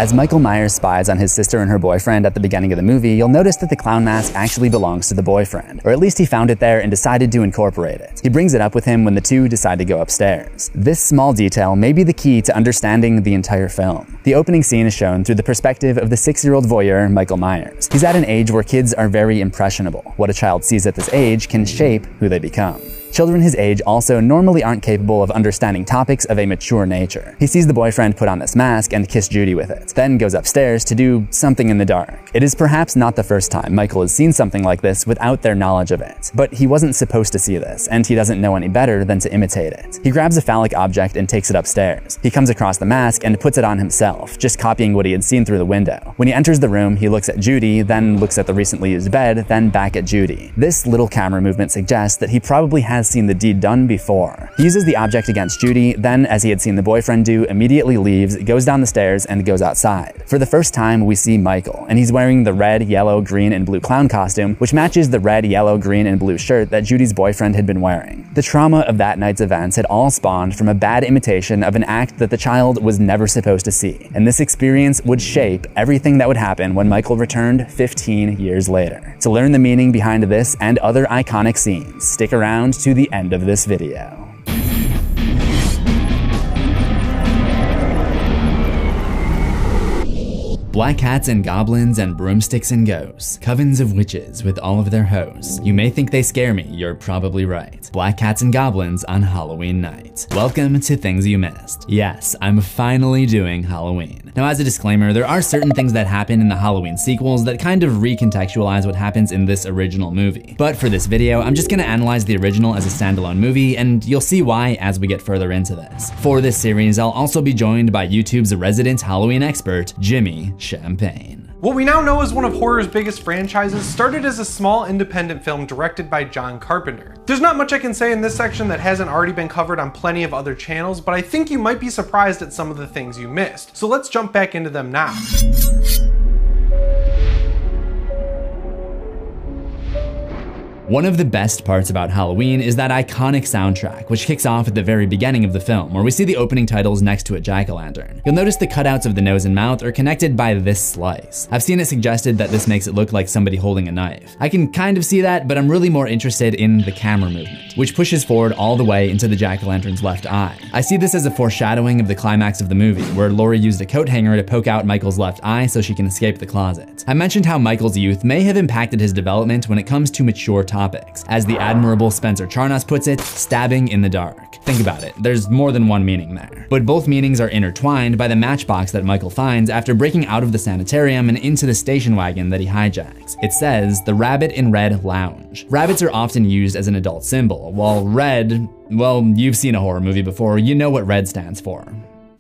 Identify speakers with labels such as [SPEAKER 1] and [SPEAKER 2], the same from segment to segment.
[SPEAKER 1] As Michael Myers spies on his sister and her boyfriend at the beginning of the movie, you'll notice that the clown mask actually belongs to the boyfriend, or at least he found it there and decided to incorporate it. He brings it up with him when the two decide to go upstairs. This small detail may be the key to understanding the entire film. The opening scene is shown through the perspective of the 6-year-old voyeur, Michael Myers. He's at an age where kids are very impressionable. What a child sees at this age can shape who they become. Children his age also normally aren't capable of understanding topics of a mature nature. He sees the boyfriend put on this mask and kiss Judy with it, then goes upstairs to do something in the dark. It is perhaps not the first time Michael has seen something like this without their knowledge of it, but he wasn't supposed to see this, and he doesn't know any better than to imitate it. He grabs a phallic object and takes it upstairs. He comes across the mask and puts it on himself, just copying what he had seen through the window. When he enters the room, he looks at Judy, then looks at the recently used bed, then back at Judy. This little camera movement suggests that he probably has seen the deed done before. He uses the object against Judy, then, as he had seen the boyfriend do, immediately leaves, goes down the stairs, and goes outside. For the first time, we see Michael, and he's wearing the red, yellow, green, and blue clown costume, which matches the red, yellow, green, and blue shirt that Judy's boyfriend had been wearing. The trauma of that night's events had all spawned from a bad imitation of an act that the child was never supposed to see, and this experience would shape everything that would happen when Michael returned 15 years later. To learn the meaning behind this and other iconic scenes, stick around to the end of this video. Black cats and goblins and broomsticks and ghosts, covens of witches with all of their hosts. You may think they scare me, you're probably right. Black cats and goblins on Halloween night. Welcome to Things You Missed. Yes, I'm finally doing Halloween. Now, as a disclaimer, there are certain things that happen in the Halloween sequels that kind of recontextualize what happens in this original movie. But for this video, I'm just gonna analyze the original as a standalone movie, and you'll see why as we get further into this. For this series, I'll also be joined by YouTube's resident Halloween expert, Jimmy Champagne.
[SPEAKER 2] What we now know as one of horror's biggest franchises started as a small independent film directed by John Carpenter. There's not much I can say in this section that hasn't already been covered on plenty of other channels, but I think you might be surprised at some of the things you missed. So let's jump back into them now.
[SPEAKER 1] One of the best parts about Halloween is that iconic soundtrack, which kicks off at the very beginning of the film, where we see the opening titles next to a jack-o'-lantern. You'll notice the cutouts of the nose and mouth are connected by this slice. I've seen it suggested that this makes it look like somebody holding a knife. I can kind of see that, but I'm really more interested in the camera movement, which pushes forward all the way into the jack-o'-lantern's left eye. I see this as a foreshadowing of the climax of the movie, where Laurie used a coat hanger to poke out Michael's left eye so she can escape the closet. I mentioned how Michael's youth may have impacted his development when it comes to mature topics. As the admirable Spencer Charnas puts it, stabbing in the dark. Think about it, there's more than one meaning there. But both meanings are intertwined by the matchbox that Michael finds after breaking out of the sanitarium and into the station wagon that he hijacks. It says, "The Rabbit in Red Lounge." Rabbits are often used as an adult symbol, while red, well, you've seen a horror movie before, you know what red stands for.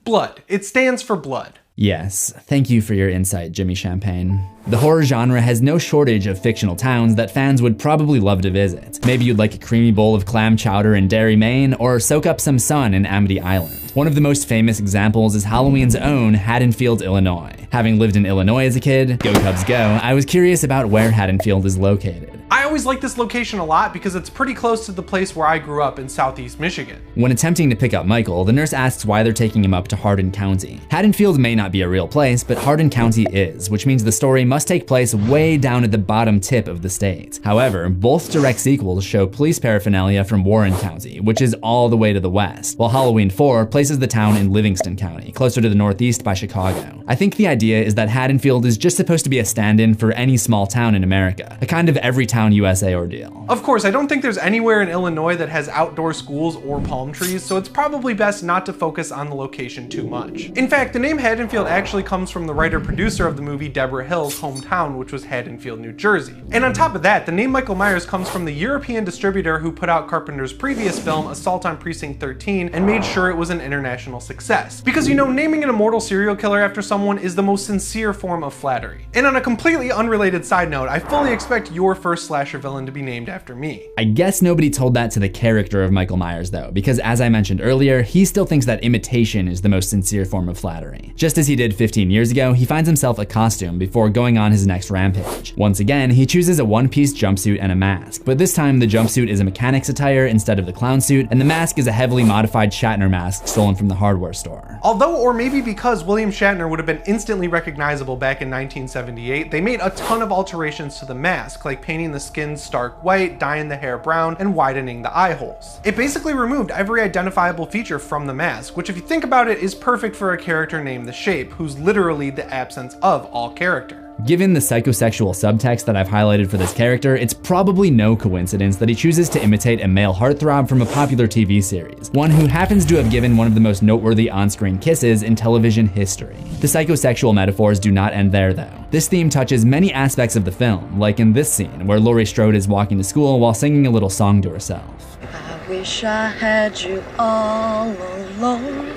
[SPEAKER 2] Blood. It stands for blood.
[SPEAKER 1] Yes, thank you for your insight, Jimmy Champagne. The horror genre has no shortage of fictional towns that fans would probably love to visit. Maybe you'd like a creamy bowl of clam chowder in Derry, Maine, or soak up some sun in Amity Island. One of the most famous examples is Halloween's own Haddonfield, Illinois. Having lived in Illinois as a kid, go Cubs go, I was curious about where Haddonfield is located.
[SPEAKER 2] I always like this location a lot because it's pretty close to the place where I grew up in Southeast Michigan.
[SPEAKER 1] When attempting to pick up Michael, the nurse asks why they're taking him up to Hardin County. Haddonfield may not be a real place, but Hardin County is, which means the story must take place way down at the bottom tip of the state. However, both direct sequels show police paraphernalia from Warren County, which is all the way to the west, while Halloween 4 places the town in Livingston County, closer to the northeast by Chicago. I think the idea is that Haddonfield is just supposed to be a stand-in for any small town in America, a kind of every town USA ordeal.
[SPEAKER 2] Of course, I don't think there's anywhere in Illinois that has outdoor schools or palm trees, so it's probably best not to focus on the location too much. In fact, the name Haddonfield actually comes from the writer-producer of the movie Deborah Hill's hometown, which was Haddonfield, New Jersey. And on top of that, the name Michael Myers comes from the European distributor who put out Carpenter's previous film, Assault on Precinct 13, and made sure it was an international success. Because you know, naming an immortal serial killer after someone is the most sincere form of flattery. And on a completely unrelated side note, I fully expect your first slasher slasher villain to be named after me.
[SPEAKER 1] I guess nobody told that to the character of Michael Myers though, because as I mentioned earlier, he still thinks that imitation is the most sincere form of flattery. Just as he did 15 years ago, he finds himself a costume before going on his next rampage. Once again, he chooses a one-piece jumpsuit and a mask, but this time the jumpsuit is a mechanic's attire instead of the clown suit, and the mask is a heavily modified Shatner mask stolen from the hardware store.
[SPEAKER 2] Although, or maybe because William Shatner would have been instantly recognizable back in 1978, they made a ton of alterations to the mask, like painting the skin stark white, dyeing the hair brown, and widening the eye holes. It basically removed every identifiable feature from the mask, which if you think about it is perfect for a character named The Shape, who's literally the absence of all character.
[SPEAKER 1] Given the psychosexual subtext that I've highlighted for this character, it's probably no coincidence that he chooses to imitate a male heartthrob from a popular TV series, one who happens to have given one of the most noteworthy on-screen kisses in television history. The psychosexual metaphors do not end there though. This theme touches many aspects of the film, like in this scene where Laurie Strode is walking to school while singing a little song to herself.
[SPEAKER 3] I wish I had you all alone,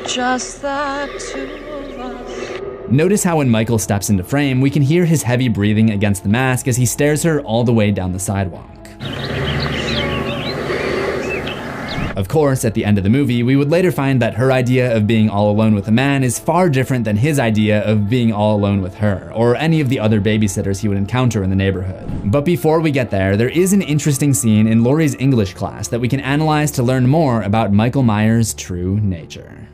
[SPEAKER 3] just the two of us.
[SPEAKER 1] Notice how when Michael steps into frame, we can hear his heavy breathing against the mask as he stares her all the way down the sidewalk. Of course, at the end of the movie, we would later find that her idea of being all alone with a man is far different than his idea of being all alone with her, or any of the other babysitters he would encounter in the neighborhood. But before we get there is an interesting scene in Laurie's English class that we can analyze to learn more about Michael Myers' true nature.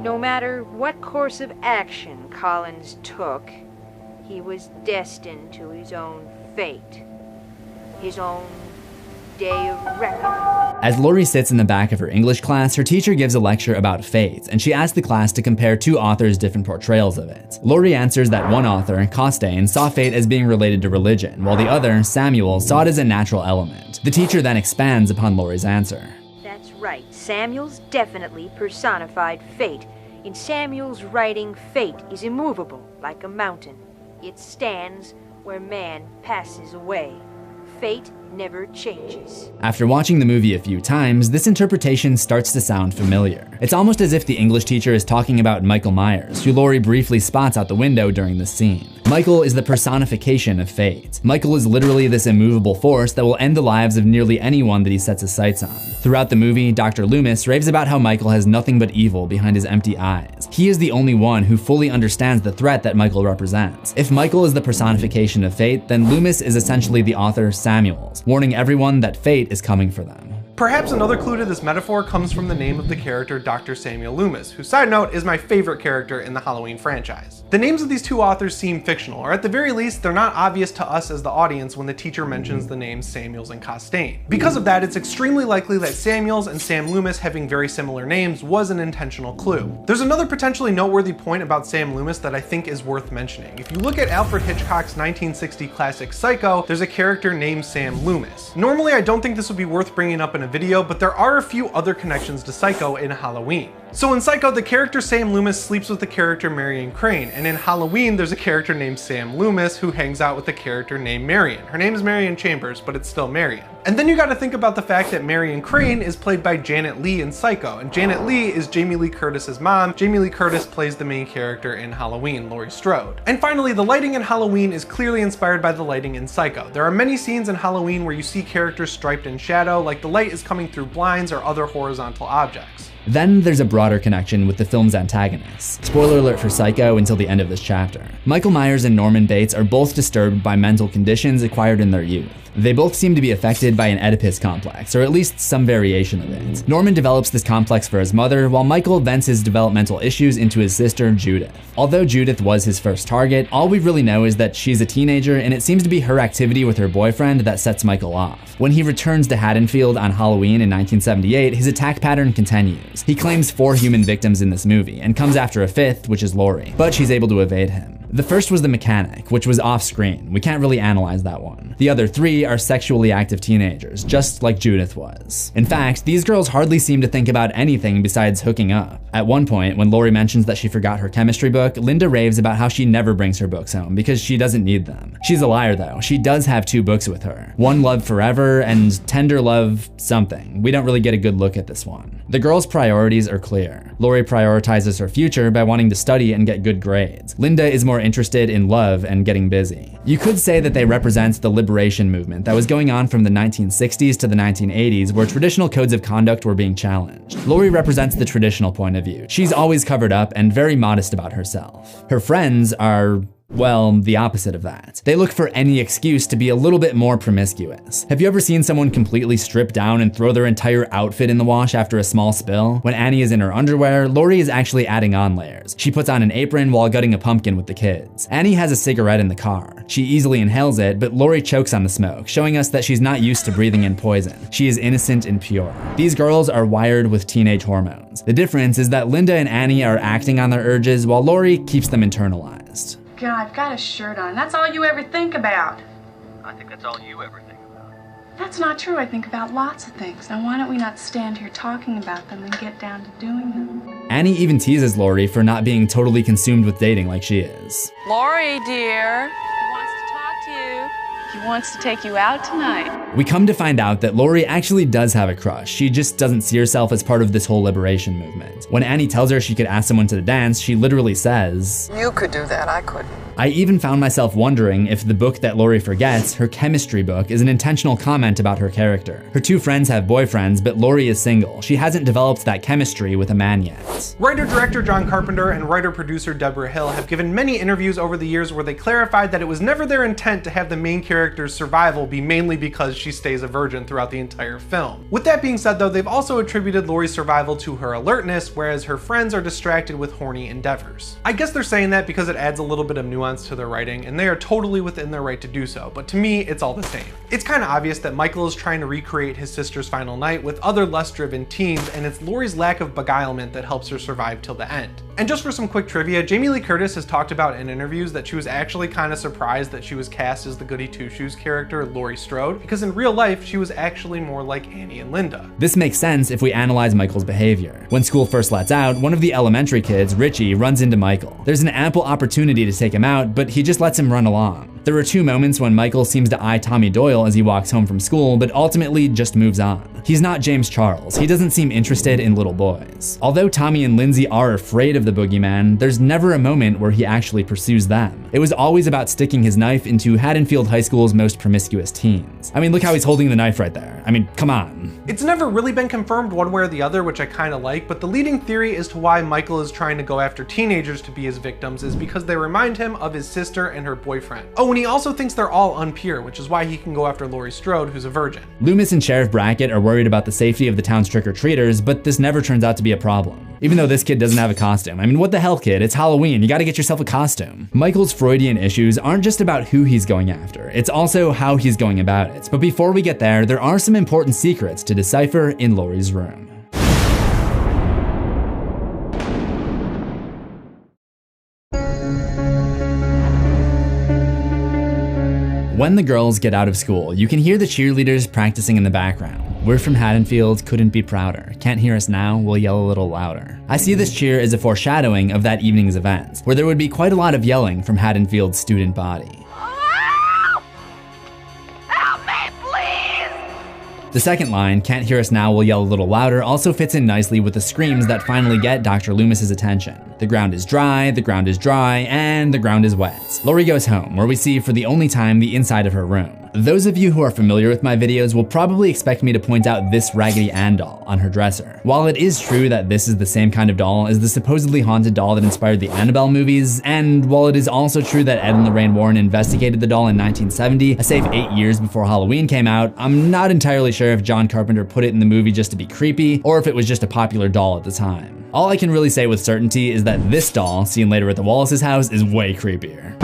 [SPEAKER 4] No matter what course of action Collins took, he was destined to his own fate, his own day of reckoning.
[SPEAKER 1] As Laurie sits in the back of her English class, her teacher gives a lecture about fate, and she asks the class to compare two authors' different portrayals of it. Laurie answers that one author, Costain, saw fate as being related to religion, while the other, Samuel, saw it as a natural element. The teacher then expands upon Laurie's answer.
[SPEAKER 4] That's right, Samuel's definitely personified fate. In Samuel's writing, fate is immovable, like a mountain. It stands where man passes away. Fate never changes.
[SPEAKER 1] After watching the movie a few times, this interpretation starts to sound familiar. It's almost as if the English teacher is talking about Michael Myers, who Laurie briefly spots out the window during this scene. Michael is the personification of fate. Michael is literally this immovable force that will end the lives of nearly anyone that he sets his sights on. Throughout the movie, Dr. Loomis raves about how Michael has nothing but evil behind his empty eyes. He is the only one who fully understands the threat that Michael represents. If Michael is the personification of fate, then Loomis is essentially the author Samuels, warning everyone that fate is coming for them.
[SPEAKER 2] Perhaps another clue to this metaphor comes from the name of the character Dr. Samuel Loomis, who, side note, is my favorite character in the Halloween franchise. The names of these two authors seem fictional, or at the very least, they're not obvious to us as the audience when the teacher mentions the names Samuels and Costain. Because of that, it's extremely likely that Samuels and Sam Loomis having very similar names was an intentional clue. There's another potentially noteworthy point about Sam Loomis that I think is worth mentioning. If you look at Alfred Hitchcock's 1960 classic Psycho, there's a character named Sam Loomis. Normally, I don't think this would be worth bringing up in a video, but there are a few other connections to Psycho in Halloween. So in Psycho, the character Sam Loomis sleeps with the character Marion Crane, and in Halloween, there's a character named Sam Loomis who hangs out with the character named Marion. Her name is Marion Chambers, but it's still Marion. And then you gotta think about the fact that Marion Crane is played by Janet Leigh in Psycho, and Janet Leigh is Jamie Lee Curtis's mom. Jamie Lee Curtis plays the main character in Halloween, Laurie Strode. And finally, the lighting in Halloween is clearly inspired by the lighting in Psycho. There are many scenes in Halloween where you see characters striped in shadow, like the light is coming through blinds or other horizontal objects.
[SPEAKER 1] Then there's a broader connection with the film's antagonists. Spoiler alert for Psycho until the end of this chapter. Michael Myers and Norman Bates are both disturbed by mental conditions acquired in their youth. They both seem to be affected by an Oedipus complex, or at least some variation of it. Norman develops this complex for his mother, while Michael vents his developmental issues into his sister, Judith. Although Judith was his first target, all we really know is that she's a teenager, and it seems to be her activity with her boyfriend that sets Michael off. When he returns to Haddonfield on Halloween in 1978, his attack pattern continues. He claims 4 human victims in this movie, and comes after a 5th, which is Laurie, but she's able to evade him. The first was the mechanic, which was off-screen. We can't really analyze that one. The other 3 are sexually active teenagers, just like Judith was. In fact, these girls hardly seem to think about anything besides hooking up. At one point, when Laurie mentions that she forgot her chemistry book, Linda raves about how she never brings her books home because she doesn't need them. She's a liar though. She does have 2 books with her. One Love Forever and Tender Love something. We don't really get a good look at this one. The girls' priorities are clear. Laurie prioritizes her future by wanting to study and get good grades. Linda is more interested in love and getting busy. You could say that they represent the liberation movement that was going on from the 1960s to the 1980s, where traditional codes of conduct were being challenged. Laurie represents the traditional point of view. She's always covered up and very modest about herself. Her friends are, well, the opposite of that. They look for any excuse to be a little bit more promiscuous. Have you ever seen someone completely strip down and throw their entire outfit in the wash after a small spill? When Annie is in her underwear, Laurie is actually adding on layers. She puts on an apron while gutting a pumpkin with the kids. Annie has a cigarette in the car. She easily inhales it, but Laurie chokes on the smoke, showing us that she's not used to breathing in poison. She is innocent and pure. These girls are wired with teenage hormones. The difference is that Linda and Annie are acting on their urges while Laurie keeps them internalized.
[SPEAKER 5] God, I've got a shirt on. That's all you ever think about.
[SPEAKER 6] I think that's all you ever think about.
[SPEAKER 5] That's not true. I think about lots of things. Now, why don't we not stand here talking about them and get down to doing them?
[SPEAKER 1] Annie even teases Laurie for not being totally consumed with dating like she is.
[SPEAKER 5] Laurie, dear. He wants to talk to you. He wants to take you out tonight.
[SPEAKER 1] We come to find out that Laurie actually does have a crush. She just doesn't see herself as part of this whole liberation movement. When Annie tells her she could ask someone to dance, she literally says,
[SPEAKER 3] You could do that, I couldn't.
[SPEAKER 1] I even found myself wondering if the book that Laurie forgets, her chemistry book, is an intentional comment about her character. Her 2 friends have boyfriends, but Laurie is single. She hasn't developed that chemistry with a man yet.
[SPEAKER 2] Writer-director John Carpenter and writer-producer Deborah Hill have given many interviews over the years where they clarified that it was never their intent to have the main character's survival be mainly because she stays a virgin throughout the entire film. With that being said though, they've also attributed Laurie's survival to her alertness, whereas her friends are distracted with horny endeavors. I guess they're saying that because it adds a little bit of nuance to their writing, and they are totally within their right to do so, but to me, it's all the same. It's kind of obvious that Michael is trying to recreate his sister's final night with other less driven teens, and it's Laurie's lack of beguilement that helps her survive till the end. And just for some quick trivia, Jamie Lee Curtis has talked about in interviews that she was actually kind of surprised that she was cast as the Goody Two-Shoes character, Laurie Strode, because in real life, she was actually more like Annie and Linda.
[SPEAKER 1] This makes sense if we analyze Michael's behavior. When school first lets out, one of the elementary kids, Richie, runs into Michael. There's an ample opportunity to take him out, but he just lets him run along. There are 2 moments when Michael seems to eye Tommy Doyle as he walks home from school, but ultimately just moves on. He's not James Charles. He doesn't seem interested in little boys. Although Tommy and Lindsay are afraid of the boogeyman, there's never a moment where he actually pursues them. It was always about sticking his knife into Haddonfield High School's most promiscuous teens. I mean, look how he's holding the knife right there. I mean, come on.
[SPEAKER 2] It's never really been confirmed one way or the other, which I kind of like, but the leading theory as to why Michael is trying to go after teenagers to be his victims is because they remind him of his sister and her boyfriend. Oh, and he also thinks they're all unpure, which is why he can go after Laurie Strode, who's a virgin.
[SPEAKER 1] Loomis and Sheriff Brackett are worried about the safety of the town's trick-or-treaters, but this never turns out to be a problem. Even though this kid doesn't have a costume. I mean, what the hell, kid? It's Halloween. You gotta get yourself a costume. Michael's Freudian issues aren't just about who he's going after. It's also how he's going about it. But before we get there are some important secrets to decipher in Laurie's room. When the girls get out of school, you can hear the cheerleaders practicing in the background. We're from Haddonfield, couldn't be prouder. Can't hear us now, we'll yell a little louder. I see this cheer as a foreshadowing of that evening's events, where there would be quite a lot of yelling from Haddonfield's student body. The second line, can't hear us now, we'll yell a little louder, also fits in nicely with the screams that finally get Dr. Loomis's attention. The ground is dry, the ground is dry, and the ground is wet. Laurie goes home, where we see for the only time the inside of her room. Those of you who are familiar with my videos will probably expect me to point out this Raggedy Ann doll on her dresser. While it is true that this is the same kind of doll as the supposedly haunted doll that inspired the Annabelle movies, and while it is also true that Ed and Lorraine Warren investigated the doll in 1970, a safe 8 years before Halloween came out, I'm not entirely sure if John Carpenter put it in the movie just to be creepy, or if it was just a popular doll at the time. All I can really say with certainty is that this doll, seen later at the Wallace's house, is way creepier.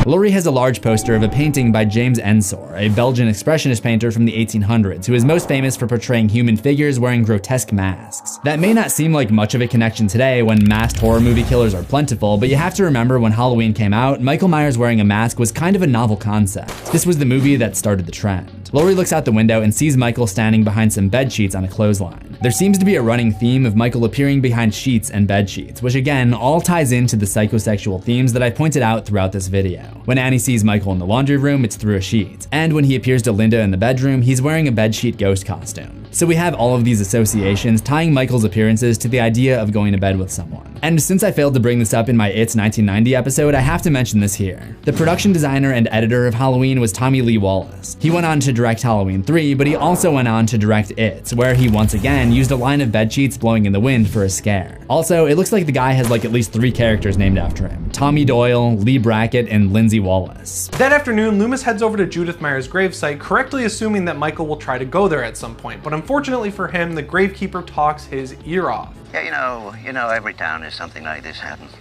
[SPEAKER 1] Laurie has a large poster of a painting by James Ensor, a Belgian expressionist painter from the 1800s who is most famous for portraying human figures wearing grotesque masks. That may not seem like much of a connection today when masked horror movie killers are plentiful, but you have to remember when Halloween came out, Michael Myers wearing a mask was kind of a novel concept. This was the movie that started the trend. Laurie looks out the window and sees Michael standing behind some bed sheets on a clothesline. There seems to be a running theme of Michael appearing behind sheets and bed sheets, which again all ties into the psychosexual themes that I pointed out throughout this video. When Annie sees Michael in the laundry room, it's through a sheet. And when he appears to Linda in the bedroom, he's wearing a bedsheet ghost costume. So we have all of these associations tying Michael's appearances to the idea of going to bed with someone. And since I failed to bring this up in my It's 1990 episode, I have to mention this here. The production designer and editor of Halloween was Tommy Lee Wallace. He went on to direct Halloween 3, but he also went on to direct It, where he once again used a line of bedsheets blowing in the wind for a scare. Also, it looks like the guy has like at least 3 characters named after him: Tommy Doyle, Lee Brackett, and Lindsay Wallace.
[SPEAKER 2] That afternoon, Loomis heads over to Judith Meyer's gravesite, correctly assuming that Michael will try to go there at some point, but unfortunately for him, the gravekeeper talks his ear off.
[SPEAKER 6] Yeah, you know, every town there's something like this happens.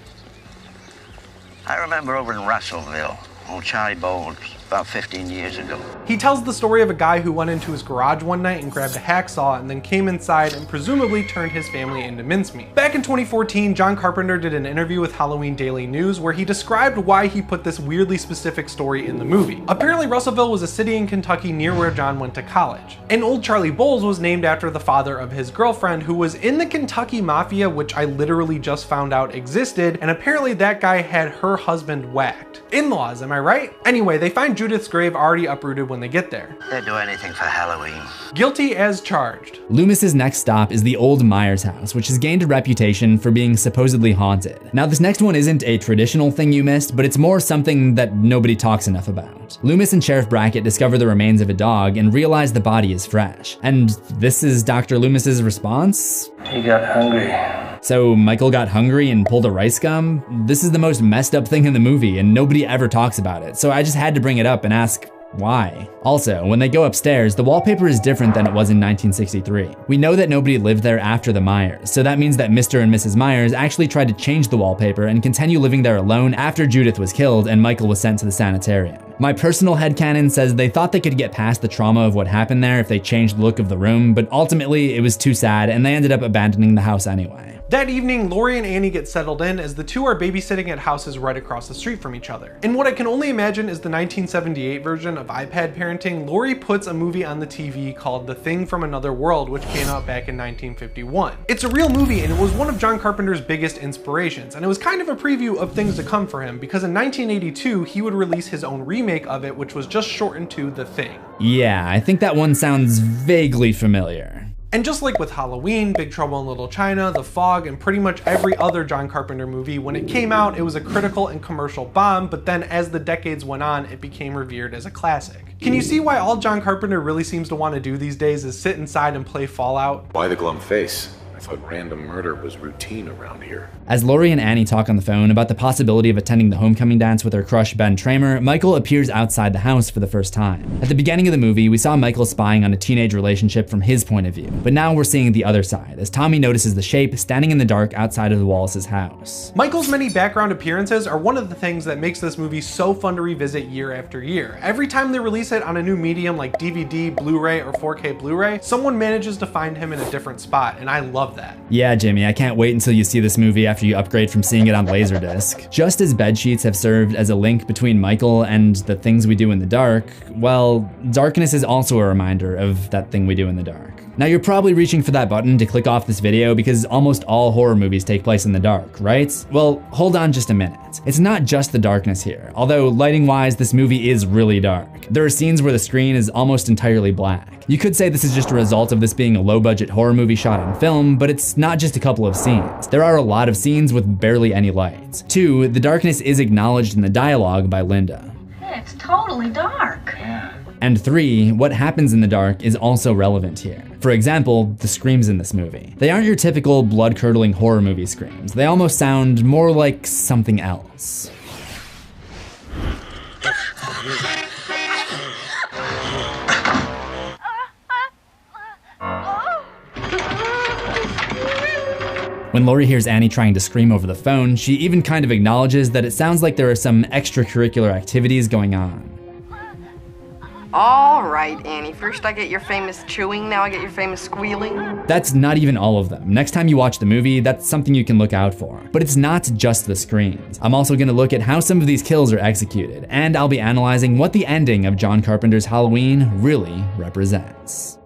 [SPEAKER 6] I remember over in Russellville, old Charlie Bowles, about 15 years ago.
[SPEAKER 2] He tells the story of a guy who went into his garage one night and grabbed a hacksaw and then came inside and presumably turned his family into mincemeat. Back in 2014, John Carpenter did an interview with Halloween Daily News where he described why he put this weirdly specific story in the movie. Apparently, Russellville was a city in Kentucky near where John went to college. And old Charlie Bowles was named after the father of his girlfriend who was in the Kentucky Mafia, which I literally just found out existed, and apparently that guy had her husband whacked. In-laws, am I right? Anyway, they find Judith's grave already uprooted when they get there.
[SPEAKER 6] They'd do anything for Halloween.
[SPEAKER 2] Guilty as charged.
[SPEAKER 1] Loomis's next stop is the old Myers house, which has gained a reputation for being supposedly haunted. Now, this next one isn't a traditional thing you missed, but it's more something that nobody talks enough about. Loomis and Sheriff Brackett discover the remains of a dog and realize the body is fresh. And this is Dr. Loomis's response?
[SPEAKER 7] He got hungry.
[SPEAKER 1] So Michael got hungry and pulled a rice gum? This is the most messed up thing in the movie and nobody ever talks about it, so I just had to bring it up and ask, why? Also, when they go upstairs, the wallpaper is different than it was in 1963. We know that nobody lived there after the Myers, so that means that Mr. and Mrs. Myers actually tried to change the wallpaper and continue living there alone after Judith was killed and Michael was sent to the sanitarium. My personal headcanon says they thought they could get past the trauma of what happened there if they changed the look of the room, but ultimately it was too sad and they ended up abandoning the house anyway.
[SPEAKER 2] That evening, Laurie and Annie get settled in as the two are babysitting at houses right across the street from each other. In what I can only imagine is the 1978 version of iPad parenting, Laurie puts a movie on the TV called The Thing from Another World, which came out back in 1951. It's a real movie and it was one of John Carpenter's biggest inspirations, and it was kind of a preview of things to come for him because in 1982 he would release his own remake of it, which was just shortened to The Thing.
[SPEAKER 1] Yeah, I think that one sounds vaguely familiar.
[SPEAKER 2] And just like with Halloween, Big Trouble in Little China, The Fog, and pretty much every other John Carpenter movie, when it came out, it was a critical and commercial bomb, but then as the decades went on, it became revered as a classic. Can you see why all John Carpenter really seems to want to do these days is sit inside and play Fallout?
[SPEAKER 8] Why the glum face? I thought random murder was routine around here.
[SPEAKER 1] As Laurie and Annie talk on the phone about the possibility of attending the homecoming dance with her crush Ben Tramer, Michael appears outside the house for the first time. At the beginning of the movie, we saw Michael spying on a teenage relationship from his point of view, but now we're seeing the other side, as Tommy notices the shape standing in the dark outside of the Wallace's house.
[SPEAKER 2] Michael's many background appearances are one of the things that makes this movie so fun to revisit year after year. Every time they release it on a new medium like DVD, Blu-ray, or 4K Blu-ray, someone manages to find him in a different spot, and I love that.
[SPEAKER 1] Yeah, Jimmy, I can't wait until you see this movie after you upgrade from seeing it on Laserdisc. Just as bedsheets have served as a link between Michael and the things we do in the dark, well, darkness is also a reminder of that thing we do in the dark. Now you're probably reaching for that button to click off this video because almost all horror movies take place in the dark, right? Well, hold on just a minute. It's not just the darkness here, although lighting-wise, this movie is really dark. There are scenes where the screen is almost entirely black. You could say this is just a result of this being a low-budget horror movie shot on film, but it's not just a couple of scenes. There are a lot of scenes with barely any lights. 2, the darkness is acknowledged in the dialogue by Linda.
[SPEAKER 5] It's totally dark.
[SPEAKER 7] Yeah.
[SPEAKER 1] And 3, what happens in the dark is also relevant here. For example, the screams in this movie. They aren't your typical blood-curdling horror movie screams. They almost sound more like something else. When Laurie hears Annie trying to scream over the phone, she even kind of acknowledges that it sounds like there are some extracurricular activities going on.
[SPEAKER 7] All right, Annie. First I get your famous chewing, now I get your famous squealing.
[SPEAKER 1] That's not even all of them. Next time you watch the movie, that's something you can look out for. But it's not just the screams. I'm also gonna look at how some of these kills are executed, and I'll be analyzing what the ending of John Carpenter's Halloween really represents.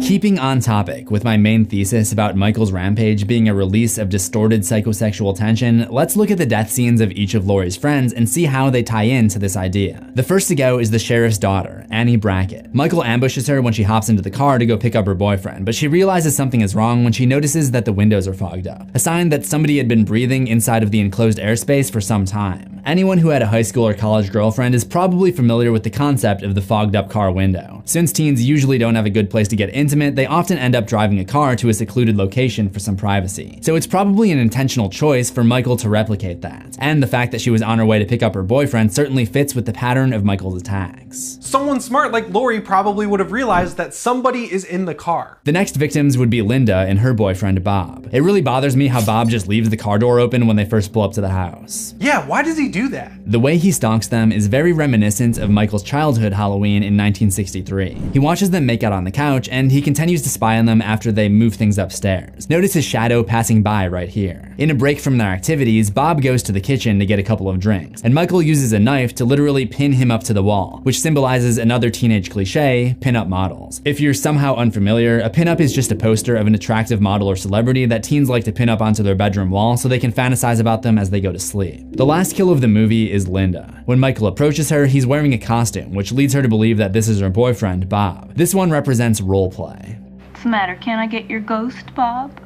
[SPEAKER 1] Keeping on topic with my main thesis about Michael's rampage being a release of distorted psychosexual tension, let's look at the death scenes of each of Laurie's friends and see how they tie into this idea. The first to go is the sheriff's daughter, Annie Brackett. Michael ambushes her when she hops into the car to go pick up her boyfriend, but she realizes something is wrong when she notices that the windows are fogged up, a sign that somebody had been breathing inside of the enclosed airspace for some time. Anyone who had a high school or college girlfriend is probably familiar with the concept of the fogged up car window. Since teens usually don't have a good place to get intimate, they often end up driving a car to a secluded location for some privacy. So it's probably an intentional choice for Michael to replicate that. And the fact that she was on her way to pick up her boyfriend certainly fits with the pattern of Michael's attacks.
[SPEAKER 2] Someone smart like Laurie probably would have realized that somebody is in the car.
[SPEAKER 1] The next victims would be Linda and her boyfriend Bob. It really bothers me how Bob just leaves the car door open when they first pull up to the house.
[SPEAKER 2] Yeah, why does he do that?
[SPEAKER 1] The way he stalks them is very reminiscent of Michael's childhood Halloween in 1963. He watches them make out on the couch, and he continues to spy on them after they move things upstairs. Notice his shadow passing by right here. In a break from their activities, Bob goes to the kitchen to get a couple of drinks, and Michael uses a knife to literally pin him up to the wall, which symbolizes another teenage cliche, pin-up models. If you're somehow unfamiliar, a pin-up is just a poster of an attractive model or celebrity that teens like to pin up onto their bedroom wall so they can fantasize about them as they go to sleep. The last kill of the movie is Linda. When Michael approaches her, he's wearing a costume, which leads her to believe that this is her boyfriend, Bob. This one represents roleplay.
[SPEAKER 5] What's the matter? Can I get your ghost, Bob?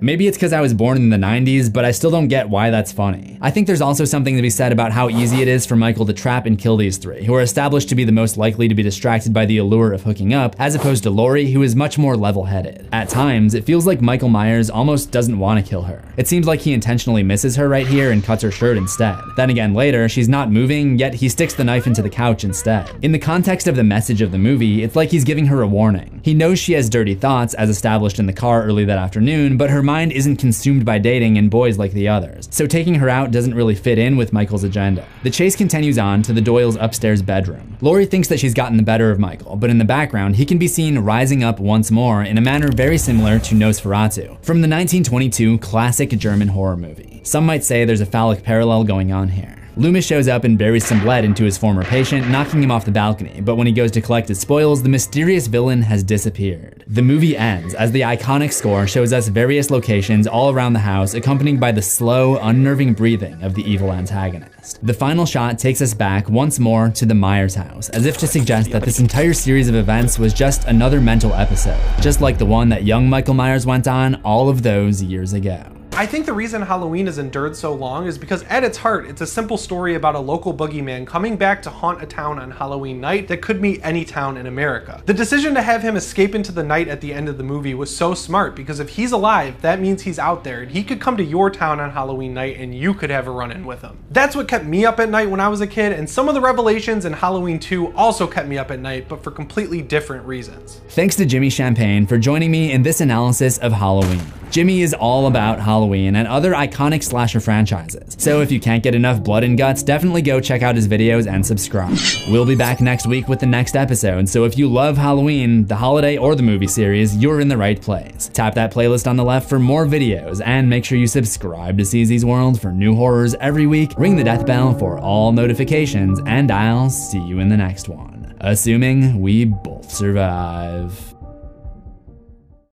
[SPEAKER 1] Maybe it's because I was born in the 90s, but I still don't get why that's funny. I think there's also something to be said about how easy it is for Michael to trap and kill these three, who are established to be the most likely to be distracted by the allure of hooking up, as opposed to Laurie, who is much more level-headed. At times, it feels like Michael Myers almost doesn't want to kill her. It seems like he intentionally misses her right here and cuts her shirt instead. Then again later, she's not moving, yet he sticks the knife into the couch instead. In the context of the message of the movie, it's like he's giving her a warning. He knows she has dirty thoughts, as established in the car early that afternoon, but her mind isn't consumed by dating and boys like the others, so taking her out doesn't really fit in with Michael's agenda. The chase continues on to the Doyles' upstairs bedroom. Laurie thinks that she's gotten the better of Michael, but in the background, he can be seen rising up once more in a manner very similar to Nosferatu, from the 1922 classic German horror movie. Some might say there's a phallic parallel going on here. Loomis shows up and buries some lead into his former patient, knocking him off the balcony, but when he goes to collect his spoils, the mysterious villain has disappeared. The movie ends as the iconic score shows us various locations all around the house, accompanied by the slow, unnerving breathing of the evil antagonist. The final shot takes us back once more to the Myers house, as if to suggest that this entire series of events was just another mental episode, just like the one that young Michael Myers went on all of those years ago.
[SPEAKER 2] I think the reason Halloween has endured so long is because at its heart, it's a simple story about a local boogeyman coming back to haunt a town on Halloween night that could meet any town in America. The decision to have him escape into the night at the end of the movie was so smart, because if he's alive, that means he's out there and he could come to your town on Halloween night and you could have a run-in with him. That's what kept me up at night when I was a kid, and some of the revelations in Halloween 2 also kept me up at night, but for completely different reasons.
[SPEAKER 1] Thanks to Jimmy Champagne for joining me in this analysis of Halloween. Jimmy is all about Halloween and other iconic slasher franchises, so if you can't get enough blood and guts, definitely go check out his videos and subscribe. We'll be back next week with the next episode, so if you love Halloween, the holiday, or the movie series, you're in the right place. Tap that playlist on the left for more videos, and make sure you subscribe to CZ's World for new horrors every week, ring the death bell for all notifications, and I'll see you in the next one. Assuming we both survive.